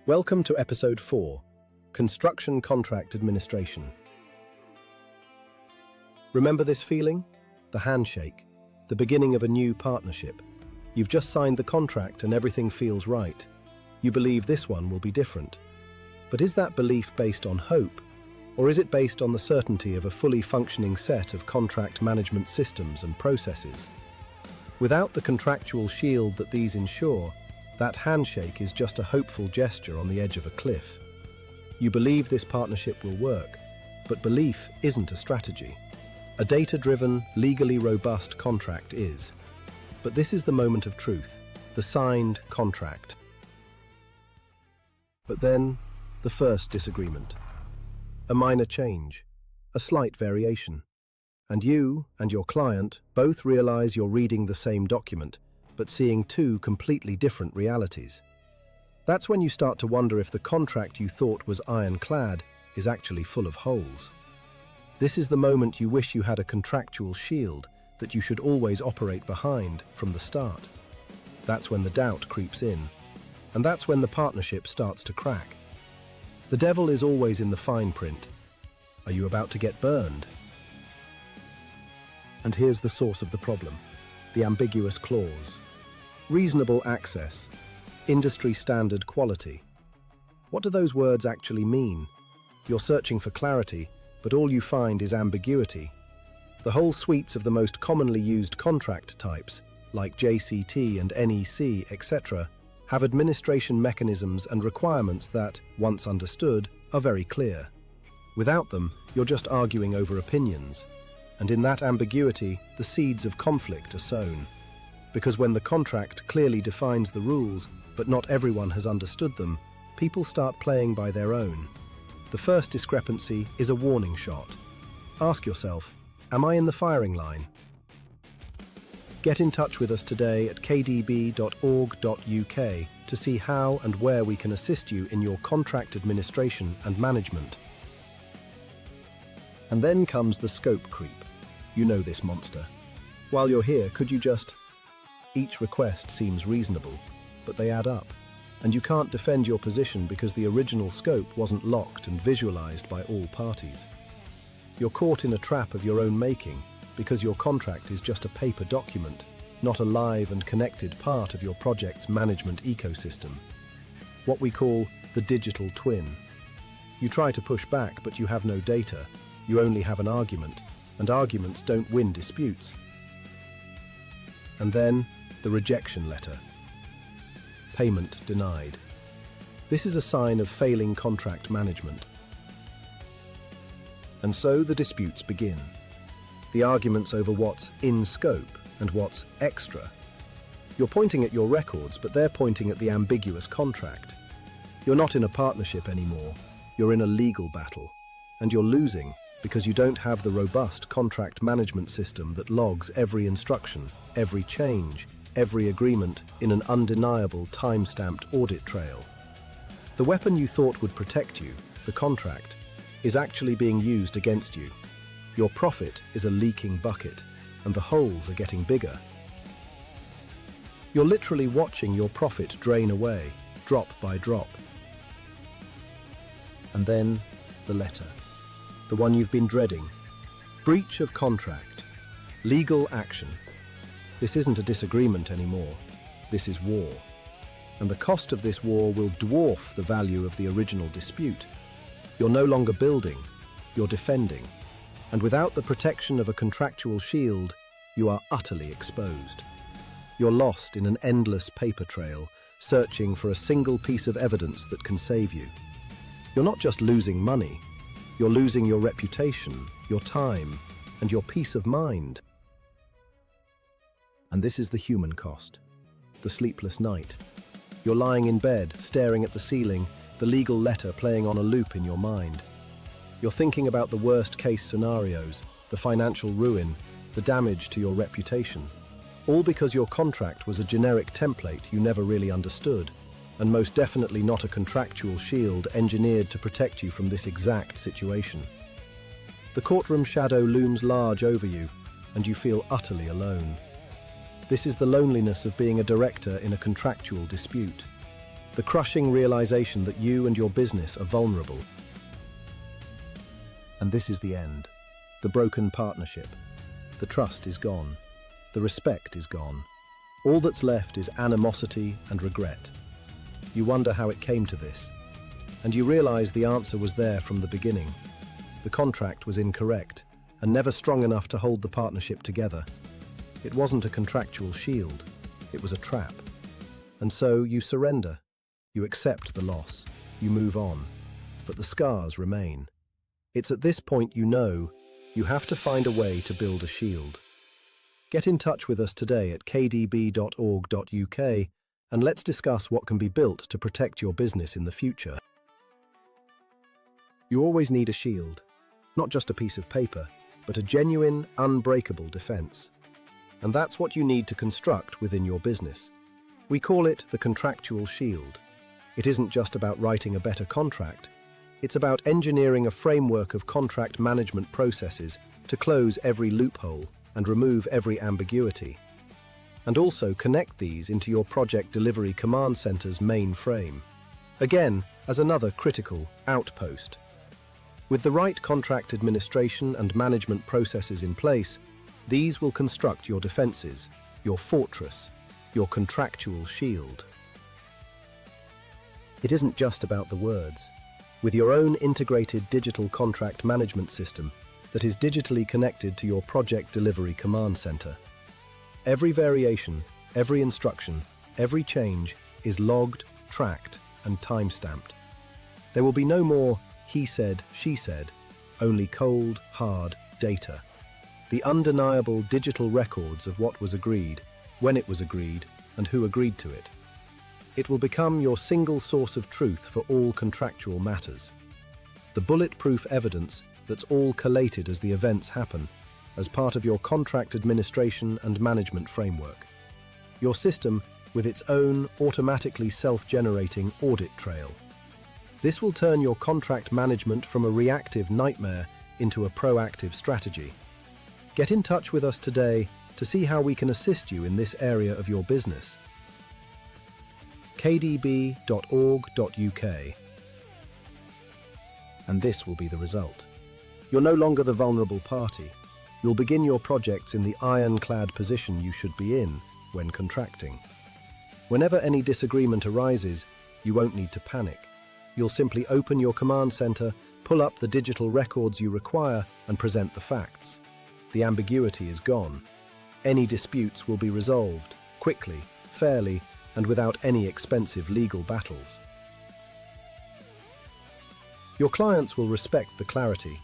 Welcome to Episode 4, Construction Contract Administration. Remember this feeling? The handshake, the beginning of a new partnership. You've just signed the contract and everything feels right. You believe this one will be different. But is that belief based on hope, or is it based on the certainty of a fully functioning set of contract management systems and processes? Without the contractual shield that these ensure, that handshake is just a hopeful gesture on the edge of a cliff. You believe this partnership will work, but belief isn't a strategy. A data-driven, legally robust contract is. But this is the moment of truth, the signed contract. But then, the first disagreement. A minor change, a slight variation. And you and your client both realize you're reading the same document, but seeing two completely different realities. That's when you start to wonder if the contract you thought was ironclad is actually full of holes. This is the moment you wish you had a contractual shield that you should always operate behind from the start. That's when the doubt creeps in, and that's when the partnership starts to crack. The devil is always in the fine print. Are you about to get burned? And here's the source of the problem: the ambiguous clause. Reasonable access, industry standard quality. What do those words actually mean? You're searching for clarity, but all you find is ambiguity. The whole suites of the most commonly used contract types, like JCT and NEC, etc., have administration mechanisms and requirements that, once understood, are very clear. Without them, you're just arguing over opinions. And in that ambiguity, the seeds of conflict are sown. Because when the contract clearly defines the rules, but not everyone has understood them, people start playing by their own. The first discrepancy is a warning shot. Ask yourself, am I in the firing line? Get in touch with us today at kdb.org.uk to see how and where we can assist you in your contract administration and management. And then comes the scope creep. You know this monster. While you're here, could you just... Each request seems reasonable, but they add up, and you can't defend your position because the original scope wasn't locked and visualized by all parties. You're caught in a trap of your own making because your contract is just a paper document, not a live and connected part of your project's management ecosystem. What we call the digital twin. You try to push back, but you have no data. You only have an argument, and arguments don't win disputes. And then, the rejection letter. Payment denied. This is a sign of failing contract management. And so the disputes begin. The arguments over what's in scope and what's extra. You're pointing at your records, but they're pointing at the ambiguous contract. You're not in a partnership anymore. You're in a legal battle. And you're losing because you don't have the robust contract management system that logs every instruction, every change, every agreement in an undeniable time-stamped audit trail. The weapon you thought would protect you, the contract, is actually being used against you. Your profit is a leaking bucket, and the holes are getting bigger. You're literally watching your profit drain away, drop by drop. And then, the letter. The one you've been dreading. Breach of contract. Legal action. This isn't a disagreement anymore. This is war. And the cost of this war will dwarf the value of the original dispute. You're no longer building, you're defending. And without the protection of a contractual shield, you are utterly exposed. You're lost in an endless paper trail, searching for a single piece of evidence that can save you. You're not just losing money, you're losing your reputation, your time, and your peace of mind. And this is the human cost, the sleepless night. You're lying in bed, staring at the ceiling, the legal letter playing on a loop in your mind. You're thinking about the worst-case scenarios, the financial ruin, the damage to your reputation. All because your contract was a generic template you never really understood, and most definitely not a contractual shield engineered to protect you from this exact situation. The courtroom shadow looms large over you, and you feel utterly alone. This is the loneliness of being a director in a contractual dispute. the crushing realization that you and your business are vulnerable. And this is the end. The broken partnership. The trust is gone. The respect is gone. All that's left is animosity and regret. You wonder how it came to this. And you realize the answer was there from the beginning. The contract was incorrect and never strong enough to hold the partnership together. It wasn't a contractual shield. It was a trap. And so you surrender. You accept the loss. You move on. But the scars remain. It's at this point you know you have to find a way to build a shield. Get in touch with us today at kdb.org.uk and let's discuss what can be built to protect your business in the future. You always need a shield, not just a piece of paper, but a genuine, unbreakable defense. And that's what you need to construct within your business. We call it the contractual shield. It isn't just about writing a better contract. It's about engineering a framework of contract management processes to close every loophole and remove every ambiguity. And also connect these into your project delivery command center's main frame. Again, as another critical outpost. With the right contract administration and management processes in place, these will construct your defenses, your fortress, your contractual shield. It isn't just about the words. With your own integrated digital contract management system that is digitally connected to your project delivery command center, every variation, every instruction, every change is logged, tracked, and time-stamped. There will be no more he said, she said, only cold, hard data. The undeniable digital records of what was agreed, when it was agreed, and who agreed to it. It will become your single source of truth for all contractual matters. The bulletproof evidence that's all collated as the events happen, as part of your contract administration and management framework. Your system with its own automatically self-generating audit trail. This will turn your contract management from a reactive nightmare into a proactive strategy. Get in touch with us today to see how we can assist you in this area of your business. kdb.org.uk. And this will be the result. You're no longer the vulnerable party. You'll begin your projects in the ironclad position you should be in when contracting. Whenever any disagreement arises, you won't need to panic. You'll simply open your command center, pull up the digital records you require, and present the facts. The ambiguity is gone. Any disputes will be resolved quickly, fairly, and without any expensive legal battles. Your clients will respect the clarity.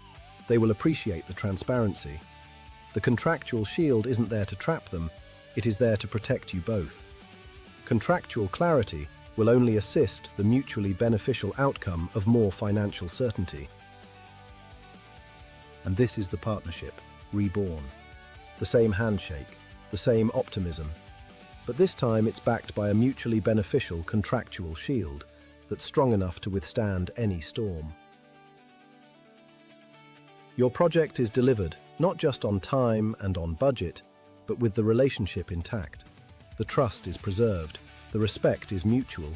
They will appreciate the transparency. The contractual shield isn't there to trap them, it is there to protect you both. Contractual clarity will only assist the mutually beneficial outcome of more financial certainty. And this is the partnership, reborn. The same handshake, the same optimism, but this time it's backed by a mutually beneficial contractual shield that's strong enough to withstand any storm. Your project is delivered not just on time and on budget, but with the relationship intact. The trust is preserved, the respect is mutual.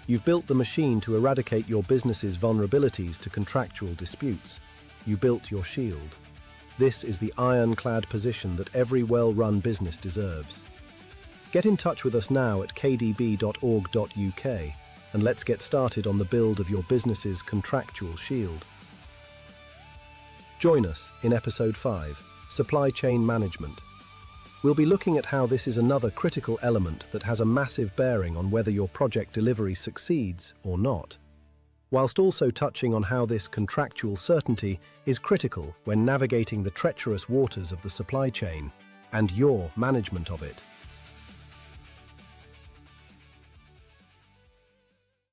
You've built the machine to eradicate your business's vulnerabilities to contractual disputes. You built your shield. This is the ironclad position that every well-run business deserves. Get in touch with us now at kdb.org.uk and let's get started on the build of your business's contractual shield. Join us in Episode 5, Supply Chain Management. We'll be looking at how this is another critical element that has a massive bearing on whether your project delivery succeeds or not, whilst also touching on how this contractual certainty is critical when navigating the treacherous waters of the supply chain and your management of it.